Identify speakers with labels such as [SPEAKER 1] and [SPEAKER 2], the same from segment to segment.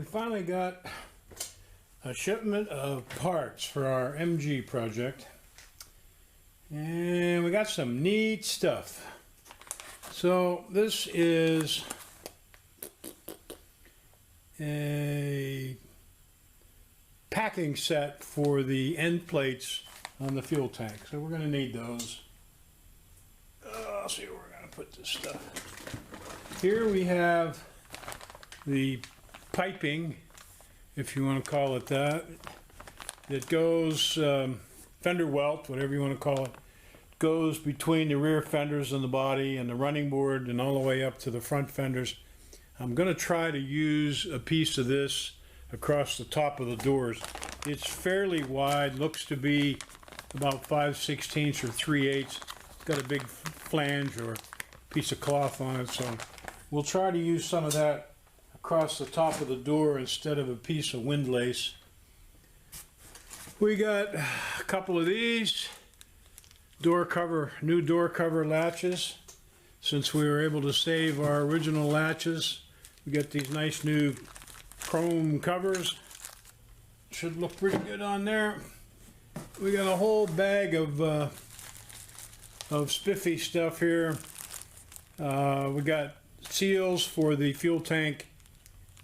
[SPEAKER 1] We finally got a shipment of parts for our MG project, and we got some neat stuff. So this is a packing set for the end plates on the fuel tank, so we're going to need those. I'll see where we're going to put this stuff. Here we have the piping, if you want to call it that. It goes, fender welt, whatever you want to call it, goes between the rear fenders and the body and the running board and all the way up to the front fenders. I'm going to try to use a piece of this across the top of the doors. It's fairly wide, looks to be about 5/16 or 3/8. It's got a big flange or piece of cloth on it, so we'll try to use some of that across the top of the door instead of a piece of windlace. We got a couple of these new door cover latches. Since we were able to save our original latches, we got these nice new chrome covers. Should look pretty good on there. We got a whole bag of spiffy stuff here. We got seals for the fuel tank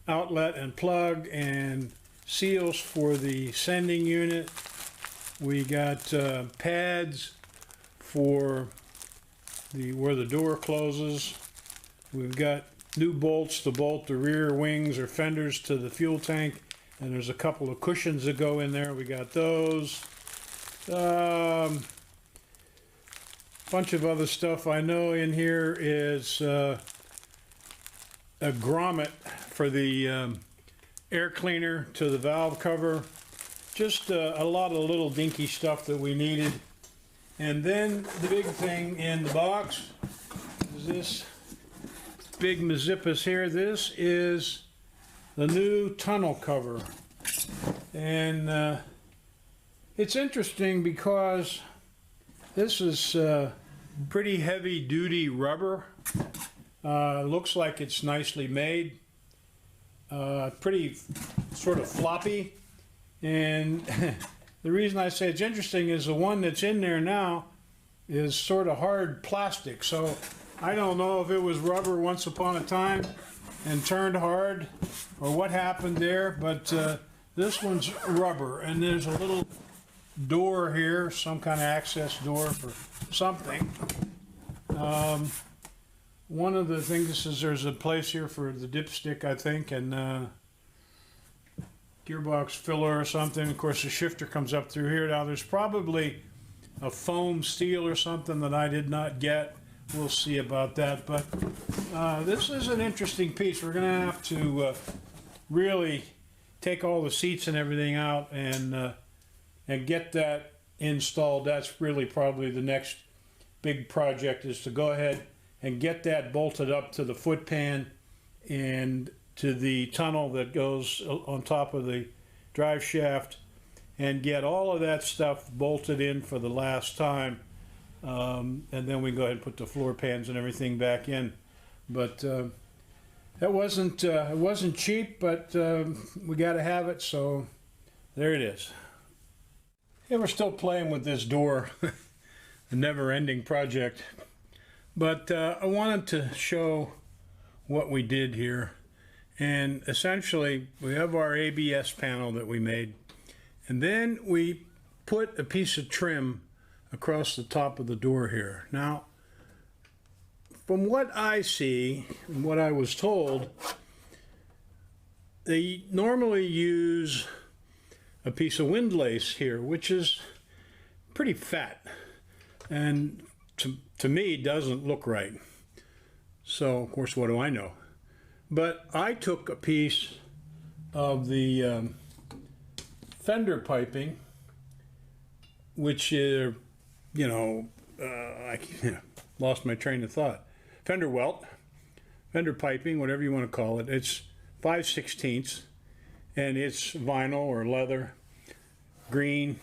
[SPEAKER 1] outlet and plug, and seals for the sending unit. We got pads for where the door closes. We've got new bolts to bolt the rear wings or fenders to the fuel tank, and there's a couple of cushions that go in there. We got those. Bunch of other stuff I know in here is a grommet for the air cleaner to the valve cover. Just a lot of little dinky stuff that we needed. And then the big thing in the box is this big Mazzippus here. This is the new tunnel cover. And it's interesting because this is pretty heavy duty rubber. Looks like it's nicely made. Pretty sort of floppy. And the reason I say it's interesting is the one that's in there now is sort of hard plastic. So I don't know if it was rubber once upon a time and turned hard or what happened there, but this one's rubber, and there's a little door here, some kind of access door for something. One of the things is there's a place here for the dipstick, I think, and gearbox filler or something. Of course, the shifter comes up through here. Now, there's probably a foam steel or something that I did not get. We'll see about that. But this is an interesting piece. We're going to have to really take all the seats and everything out and get that installed. That's really probably the next big project, is to go ahead and get that bolted up to the foot pan and to the tunnel that goes on top of the drive shaft, and get all of that stuff bolted in for the last time. And then we can go ahead and put the floor pans and everything back in. But it wasn't cheap, but we got to have it, so there it is. Yeah, we're still playing with this door, a never-ending project. But I wanted to show what we did here. And essentially, we have our ABS panel that we made. And then we put a piece of trim across the top of the door here. Now, from what I see and what I was told, they normally use a piece of windlace here, which is pretty fat, and to me doesn't look right. So of course, what do I know? But I took a piece of the fender piping, which I lost my train of thought. Fender welt, fender piping, whatever you want to call it. It's 5/16, and it's vinyl or leather, green.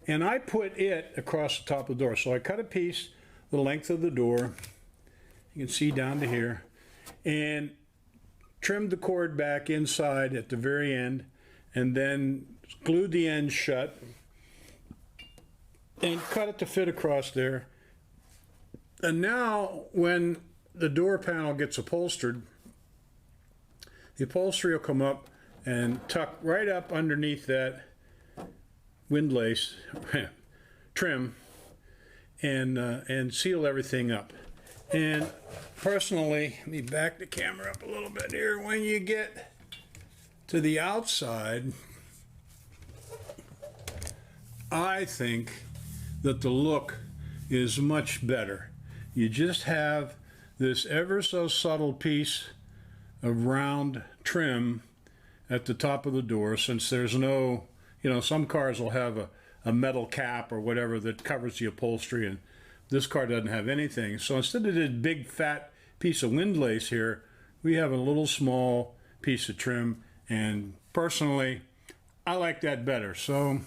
[SPEAKER 1] And I put it across the top of the door. So I cut a piece the length of the door. You can see down to here. And trimmed the cord back inside at the very end, and then glued the end shut and cut it to fit across there. And now when the door panel gets upholstered, the upholstery will come up and tuck right up underneath that windlace trim and seal everything up. And personally, let me back the camera up a little bit here. When you get to the outside, I think that the look is much better. You just have this ever so subtle piece of round trim at the top of the door, since there's no, you know, some cars will have a metal cap or whatever that covers the upholstery, and this car doesn't have anything. So instead of this big fat piece of windlace here, we have a little small piece of trim, and personally I like that better. So,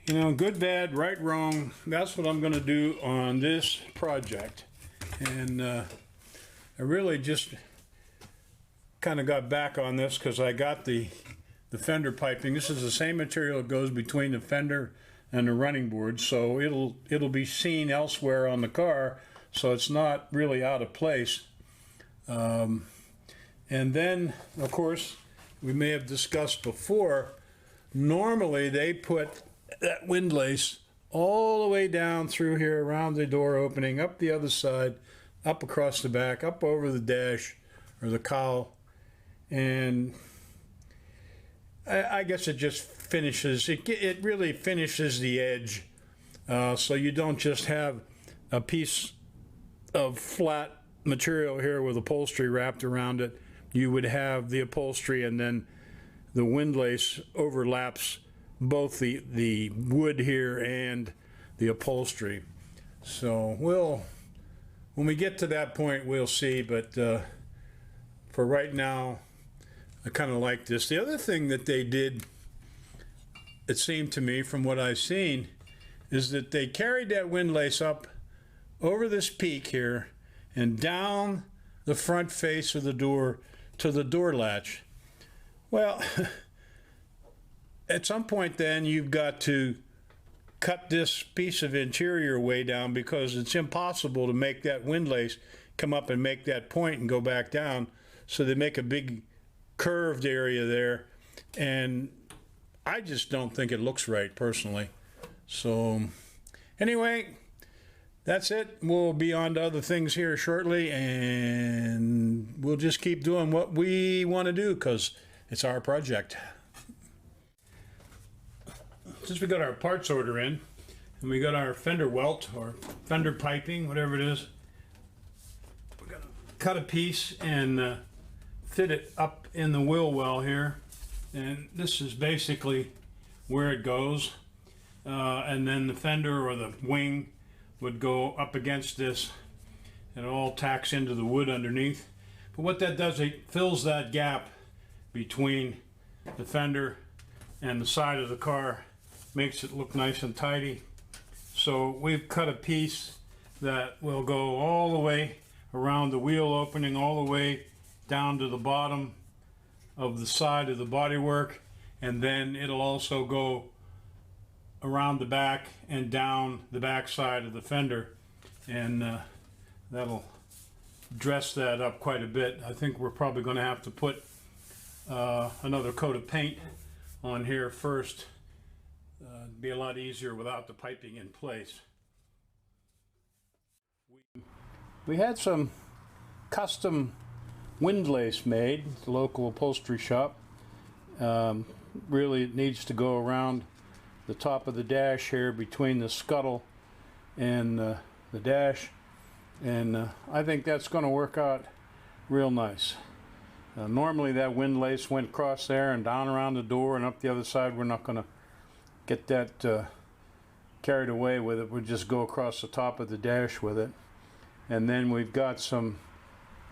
[SPEAKER 1] you know, good, bad, right, wrong, that's what I'm going to do on this project. And I really just kind of got back on this because I got the fender piping. This is the same material that goes between the fender and the running board, so it'll be seen elsewhere on the car, so it's not really out of place. And then, of course, we may have discussed before, normally they put that windlace all the way down through here around the door opening, up the other side, up across the back, up over the dash or the cowl, and I guess it just finishes, it really finishes the edge, so you don't just have a piece of flat material here with upholstery wrapped around it. You would have the upholstery, and then the windlace overlaps both the wood here and the upholstery. So when we get to that point, we'll see, but for right now, I kind of like this. The other thing that they did, it seemed to me from what I've seen, is that they carried that windlace up over this peak here and down the front face of the door to the door latch. Well, at some point then you've got to cut this piece of interior way down, because it's impossible to make that windlace come up and make that point and go back down. So they make a big curved area there, and I just don't think it looks right personally. So anyway, that's it. We'll be on to other things here shortly, and we'll just keep doing what we want to do because it's our project. Since we got our parts order in, and we got our fender welt or fender piping, whatever it is, we're gonna cut a piece and fit it up in the wheel well here, and this is basically where it goes, and then the fender or the wing would go up against this, and it all tacks into the wood underneath. But what that does, it fills that gap between the fender and the side of the car, makes it look nice and tidy. So we've cut a piece that will go all the way around the wheel opening, all the way down to the bottom of the side of the bodywork, and then it'll also go around the back and down the back side of the fender, and that'll dress that up quite a bit. I think we're probably going to have to put another coat of paint on here first. It'd be a lot easier without the piping in place. We had some custom windlace made at the local upholstery shop. Really it needs to go around the top of the dash here between the scuttle and the dash, and I think that's going to work out real nice. Normally that windlace went across there and down around the door and up the other side. We're not going to get that carried away with it. We'll just go across the top of the dash with it, and then we've got some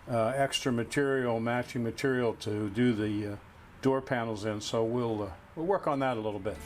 [SPEAKER 1] extra material, matching material to do the door panels in, so we'll work on that a little bit.